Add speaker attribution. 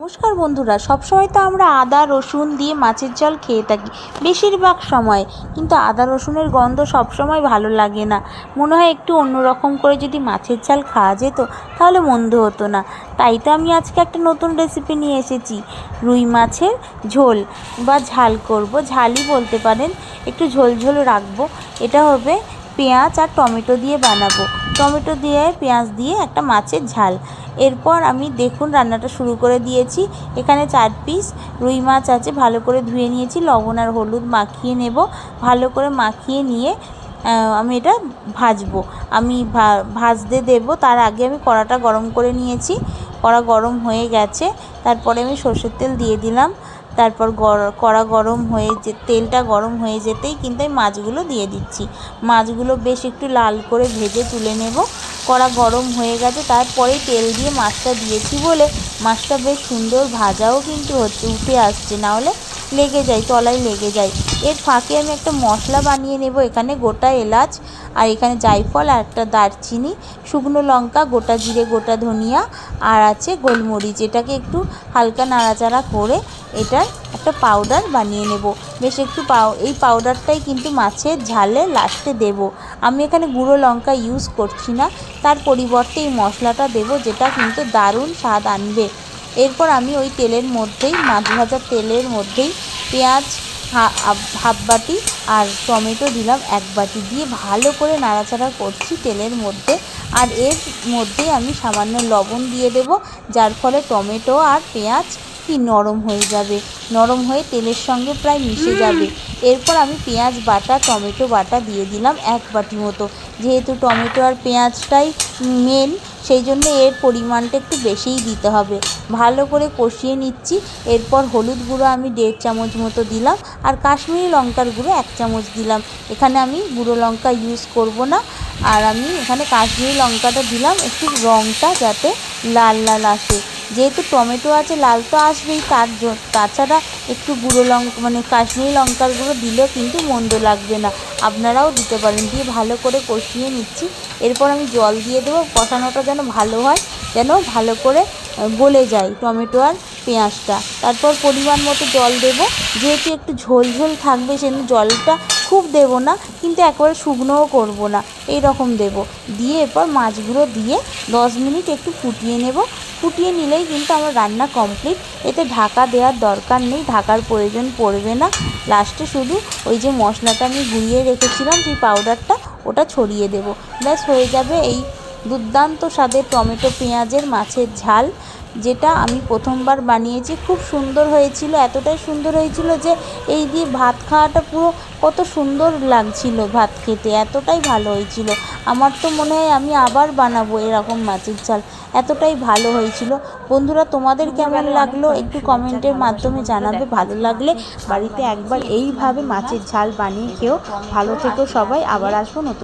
Speaker 1: নমস্কার বন্ধুরা, সবসময় তো আমরা আদা রসুন দিয়ে মাছের ঝাল খেয়ে থাকি বেশিরভাগ সময়, কিন্তু আদা রসুনের গন্ধ সবসময় ভালো লাগে না। মনে হয় একটু অন্যরকম করে যদি মাছের ঝাল খাওয়া যেত তাহলে মন্দ হতো না। তাই তো আমি আজকে একটা নতুন রেসিপি নিয়ে এসেছি, রুই মাছের ঝোল বা ঝাল করব, ঝালই বলতে পারেন, একটু ঝোল ঝোল রাখবো। এটা হবে পেঁয়াজ আর টমেটো দিয়ে বানাবো, টমেটো দিয়ে পেঁয়াজ দিয়ে একটা মাছের ঝাল। এরপর আমি দেখুন রান্নাটা শুরু করে দিয়েছি। এখানে 4 পিস রুই মাছ আছে, ভালো করে ধুয়ে নিয়েছি, লবণ আর হলুদ মাখিয়ে নেব। ভালো করে মাখিয়ে নিয়ে আমি এটা ভাজবো, আমি ভাজতে দেব। তার আগে আমি কড়াটা গরম করে নিয়েছি, কড়া গরম হয়ে গেছে। তারপরে আমি সর্ষের তেল দিয়ে দিলাম। তারপর কড়া গরম হয়ে তেলটা গরম হয়ে যেতেই কিন্তু আমি মাছগুলো দিয়ে দিচ্ছি। মাছগুলো বেশ একটু লাল করে ভেজে তুলে নেব। কড়া গরম হয়ে গেছে, তারপরে তেল দিয়ে মাছটা দিয়েছি বলে মাছটা বেশ সুন্দর ভাজাও কিন্তু হচ্ছে, উঠে আসছে, নাহলে লেগে যায়, তলায় লেগে যায়। এর ফাঁকে আমি একটা মশলা বানিয়ে নেব। এখানে গোটা এলাচ আর এখানে জায়ফল আর একটা দারচিনি, শুকনো লঙ্কা, গোটা জিরে, গোটা ধনিয়া আর আছে গোলমরিচ। এটাকে একটু হালকা নাড়াচাড়া করে এটার একটা পাউডার বানিয়ে নেব। বেশ একটু এই পাউডারটাই কিন্তু মাছের ঝালে লাস্টে দেব। আমি এখানে গুঁড়ো লঙ্কা ইউজ করছি না, তার পরিবর্তে এই মশলাটা দেব, যেটা কিন্তু দারুণ স্বাদ আনবে। এরপর আমি ওই তেলের মধ্যেই, মাছ ভাজার তেলের মধ্যেই পেঁয়াজ হাফ বাটি আর টমেটো দিলাম 1 বাটি, দিয়ে ভালো করে নাড়াচাড়া করছি তেলের মধ্যে। আর এর মধ্যেই আমি সামান্য লবণ দিয়ে দেব, যার ফলে টমেটো আর পেঁয়াজ নরম হয়ে যাবে, নরম হয়ে তেলের সঙ্গে প্রায় মিশে যাবে। এরপর আমি পেঁয়াজ বাটা, টমেটো বাটা দিয়ে দিলাম 1 বাটি মতো। যেহেতু টমেটো আর পেঁয়াজটাই মেন, সেই জন্য এর পরিমাণটা একটু বেশিই দিতে হবে। ভালো করে কষিয়ে নিচ্ছি। এরপর হলুদ গুঁড়ো আমি 1.5 চামচ মতো দিলাম, আর কাশ্মীরি লঙ্কার গুঁড়ো 1 চামচ দিলাম। এখানে আমি গুঁড়ো লঙ্কা ইউজ করব না, আর আমি এখানে কাশ্মীরি লঙ্কাটা দিলাম একটু রঙটা যাতে লাল লাল আসে। যেহেতু টমেটো আছে, লাল তো আসবেই, তাছাড়া একটু গুঁড়ো লঙ্কা মানে কাশ্মীরি লঙ্কার গুঁড়ো দিলেও কিন্তু মন্দ লাগবে না, আপনারাও দিতে পারেন। দিয়ে ভালো করে কষিয়ে নিচ্ছি। এরপর আমি জল দিয়ে দেবো, কষানোটা যেন ভালো হয়, যেন ভালো করে গলে যায় টমেটো আর পেঁয়াজটা। তারপর পরিমাণ মতো জল দেব, যেহেতু একটু ঝোল ঝোল থাকবে সেজন্য জলটা খুব দেব না, কিন্তু একেবারে শুকনোও করব না, এই রকম দেব। দিয়ে এরপর মাছগুলো দিয়ে 10 মিনিট একটু ফুটিয়ে নেব। ফুটিয়ে নিলেই কিন্তু আমার রান্না কমপ্লিট। এতে ঢাকা দেওয়ার দরকার নেই, ঢাকার প্রয়োজন পড়বে না। লাস্টে শুধু ওই যে মশলাটা আমি গুঁড়িয়ে রেখেছিলাম, সেই পাউডারটা ওটা ছড়িয়ে দেব, ব্যাস হয়ে যাবে এই দুর্দান্ত স্বাদের টমেটো পেঁয়াজের মাছের ঝাল, যেটা আমি প্রথমবার বানিয়েছি। খুব সুন্দর হয়েছিল, এতটাই সুন্দর হয়েছিল যে এই দিয়ে ভাত খাওয়াটা পুরো কত সুন্দর লাগছিল, ভাত খেতে এতটাই ভালো হয়েছিল। আমার তো মনে হয় আমি আবার বানাবো এরকম মাছের ঝাল, এতটাই ভালো হয়েছিল। বন্ধুরা, তোমাদের কেমন লাগলো একটু কমেন্টের মাধ্যমে জানাবে। ভালো লাগলে বাড়িতে একবার এইভাবে মাছের ঝাল বানিয়ে খেও। ভালো থেকো সবাই, আবার আসবো নতুন।